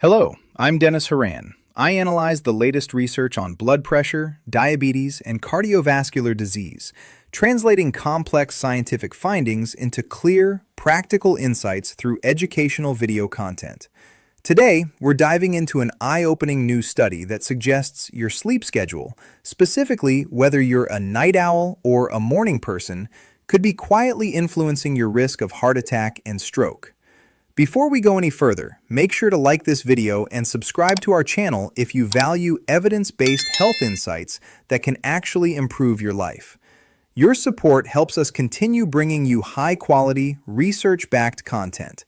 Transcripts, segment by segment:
Hello, I'm Dennis Horan. I analyze the latest research on blood pressure, diabetes, and cardiovascular disease, translating complex scientific findings into clear, practical insights through educational video content. Today, we're diving into an eye-opening new study that suggests your sleep schedule, specifically whether you're a night owl or a morning person, could be quietly influencing your risk of heart attack and stroke. Before we go any further, make sure to like this video and subscribe to our channel if you value evidence-based health insights that can actually improve your life. Your support helps us continue bringing you high-quality, research-backed content.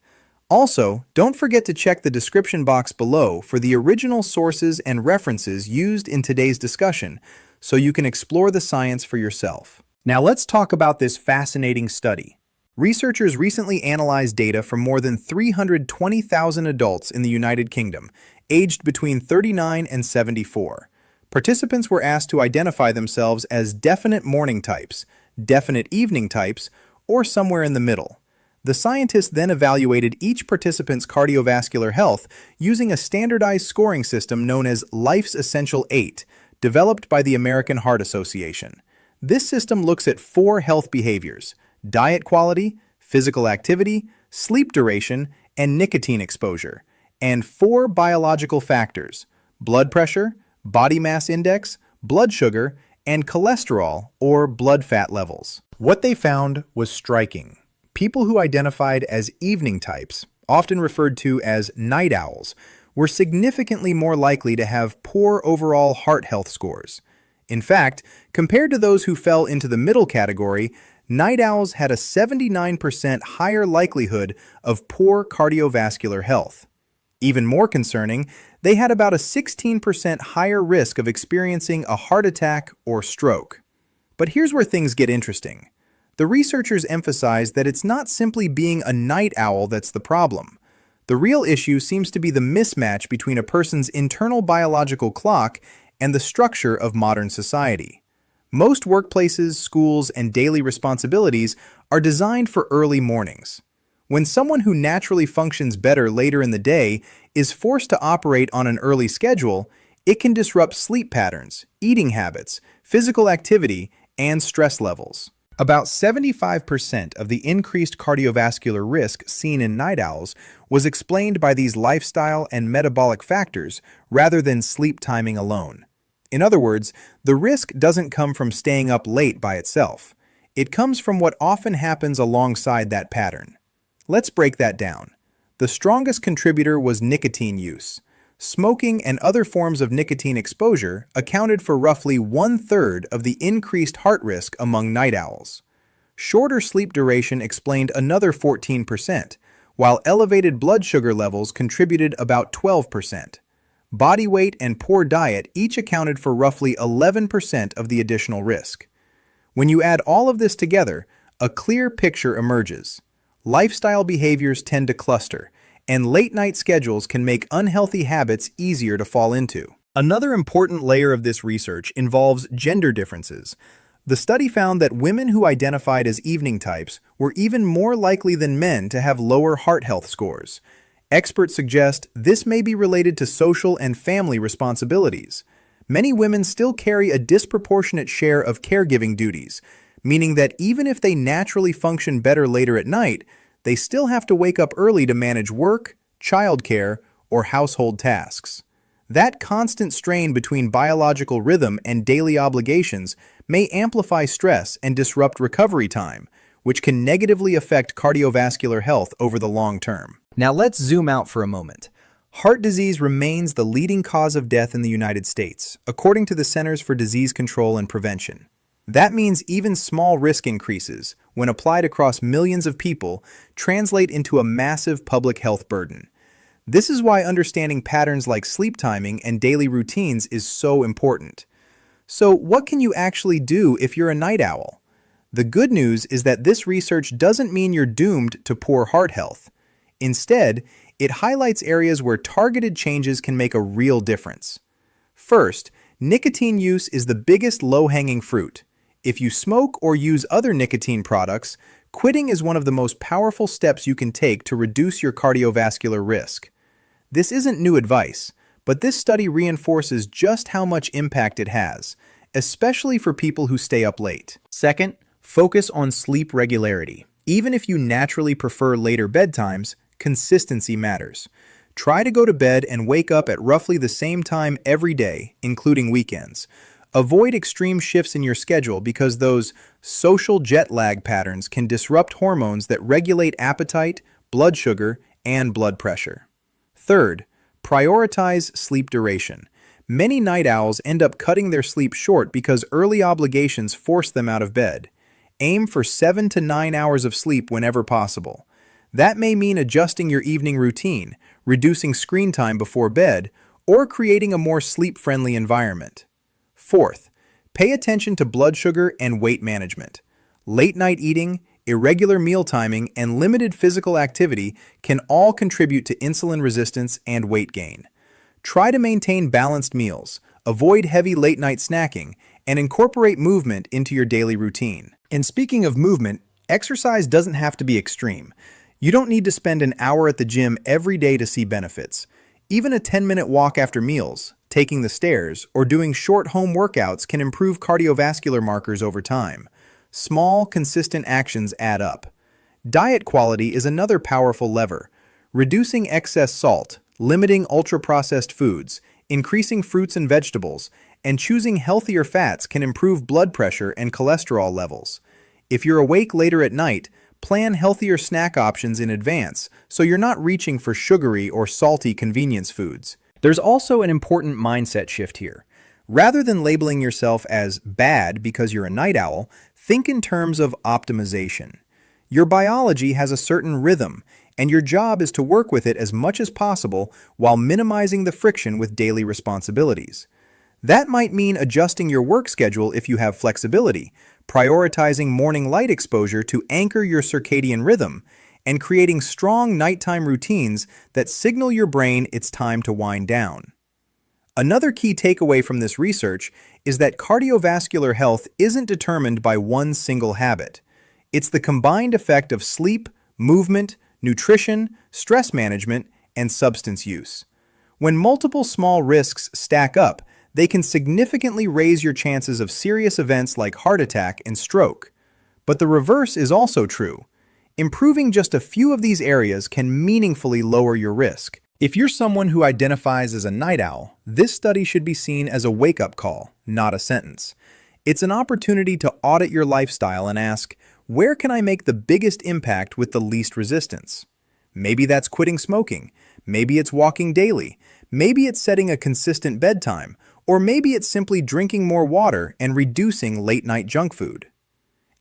Also, don't forget to check the description box below for the original sources and references used in today's discussion so you can explore the science for yourself. Now let's talk about this fascinating study. Researchers recently analyzed data from more than 320,000 adults in the United Kingdom, aged between 39 and 74. Participants were asked to identify themselves as definite morning types, definite evening types, or somewhere in the middle. The scientists then evaluated each participant's cardiovascular health using a standardized scoring system known as Life's Essential 8, developed by the American Heart Association. This system looks at 4 health behaviors: diet quality, physical activity, sleep duration, and nicotine exposure, and 4 biological factors: blood pressure, body mass index, blood sugar, and cholesterol or blood fat levels. What they found was striking. People who identified as evening types, often referred to as night owls, were significantly more likely to have poor overall heart health scores. In fact, compared to those who fell into the middle category, night owls had a 79% higher likelihood of poor cardiovascular health. Even more concerning, they had about a 16% higher risk of experiencing a heart attack or stroke. But here's where things get interesting. The researchers emphasize that it's not simply being a night owl that's the problem. The real issue seems to be the mismatch between a person's internal biological clock and the structure of modern society. Most workplaces, schools, and daily responsibilities are designed for early mornings. When someone who naturally functions better later in the day is forced to operate on an early schedule, it can disrupt sleep patterns, eating habits, physical activity, and stress levels. About 75% of the increased cardiovascular risk seen in night owls was explained by these lifestyle and metabolic factors rather than sleep timing alone. In other words, the risk doesn't come from staying up late by itself. It comes from what often happens alongside that pattern. Let's break that down. The strongest contributor was nicotine use. Smoking and other forms of nicotine exposure accounted for roughly 1/3 of the increased heart risk among night owls. Shorter sleep duration explained another 14%, while elevated blood sugar levels contributed about 12%. Body weight and poor diet each accounted for roughly 11% of the additional risk. When you add all of this together, a clear picture emerges. Lifestyle behaviors tend to cluster, and late-night schedules can make unhealthy habits easier to fall into. Another important layer of this research involves gender differences. The study found that women who identified as evening types were even more likely than men to have lower heart health scores. Experts suggest this may be related to social and family responsibilities. Many women still carry a disproportionate share of caregiving duties, meaning that even if they naturally function better later at night, they still have to wake up early to manage work, childcare, or household tasks. That constant strain between biological rhythm and daily obligations may amplify stress and disrupt recovery time, which can negatively affect cardiovascular health over the long term. Now let's zoom out for a moment. Heart disease remains the leading cause of death in the United States, according to the Centers for Disease Control and Prevention. That means even small risk increases, when applied across millions of people, translate into a massive public health burden. This is why understanding patterns like sleep timing and daily routines is so important. So, what can you actually do if you're a night owl? The good news is that this research doesn't mean you're doomed to poor heart health. Instead, it highlights areas where targeted changes can make a real difference. First, nicotine use is the biggest low-hanging fruit. If you smoke or use other nicotine products, quitting is one of the most powerful steps you can take to reduce your cardiovascular risk. This isn't new advice, but this study reinforces just how much impact it has, especially for people who stay up late. Second, focus on sleep regularity. Even if you naturally prefer later bedtimes, consistency matters. Try to go to bed and wake up at roughly the same time every day, including weekends. Avoid extreme shifts in your schedule because those social jet lag patterns can disrupt hormones that regulate appetite, blood sugar, and blood pressure. Third, prioritize sleep duration. Many night owls end up cutting their sleep short because early obligations force them out of bed. Aim for 7 to 9 hours of sleep whenever possible. That may mean adjusting your evening routine, reducing screen time before bed, or creating a more sleep-friendly environment. Fourth, pay attention to blood sugar and weight management. Late-night eating, irregular meal timing, and limited physical activity can all contribute to insulin resistance and weight gain. Try to maintain balanced meals, avoid heavy late-night snacking, and incorporate movement into your daily routine. And speaking of movement, exercise doesn't have to be extreme. You don't need to spend an hour at the gym every day to see benefits. Even a 10-minute walk after meals, taking the stairs, or doing short home workouts can improve cardiovascular markers over time. Small, consistent actions add up. Diet quality is another powerful lever. Reducing excess salt, limiting ultra-processed foods, increasing fruits and vegetables, and choosing healthier fats can improve blood pressure and cholesterol levels. If you're awake later at night, plan healthier snack options in advance so you're not reaching for sugary or salty convenience foods. There's also an important mindset shift here. Rather than labeling yourself as bad because you're a night owl, think in terms of optimization. Your biology has a certain rhythm, and your job is to work with it as much as possible while minimizing the friction with daily responsibilities. That might mean adjusting your work schedule if you have flexibility, prioritizing morning light exposure to anchor your circadian rhythm, and creating strong nighttime routines that signal your brain it's time to wind down. Another key takeaway from this research is that cardiovascular health isn't determined by one single habit. It's the combined effect of sleep, movement, nutrition, stress management, and substance use. When multiple small risks stack up, they can significantly raise your chances of serious events like heart attack and stroke. But the reverse is also true. Improving just a few of these areas can meaningfully lower your risk. If you're someone who identifies as a night owl, this study should be seen as a wake-up call, not a sentence. It's an opportunity to audit your lifestyle and ask, where can I make the biggest impact with the least resistance? Maybe that's quitting smoking. Maybe it's walking daily. Maybe it's setting a consistent bedtime. Or maybe it's simply drinking more water and reducing late-night junk food.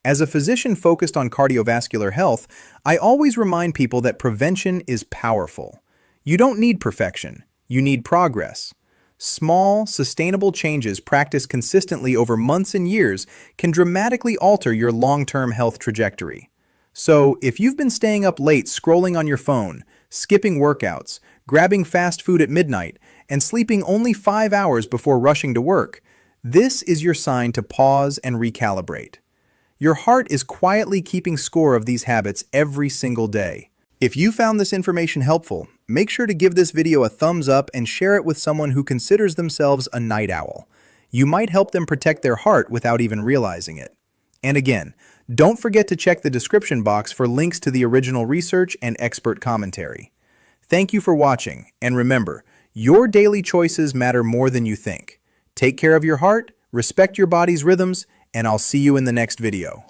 As a physician focused on cardiovascular health, I always remind people that prevention is powerful. You don't need perfection, you need progress. Small, sustainable changes practiced consistently over months and years can dramatically alter your long-term health trajectory. So, if you've been staying up late scrolling on your phone, skipping workouts, grabbing fast food at midnight, and sleeping only 5 hours before rushing to work, this is your sign to pause and recalibrate. Your heart is quietly keeping score of these habits every single day. If you found this information helpful, make sure to give this video a thumbs up and share it with someone who considers themselves a night owl. You might help them protect their heart without even realizing it. And again, don't forget to check the description box for links to the original research and expert commentary. Thank you for watching, and remember, your daily choices matter more than you think. Take care of your heart, respect your body's rhythms, and I'll see you in the next video.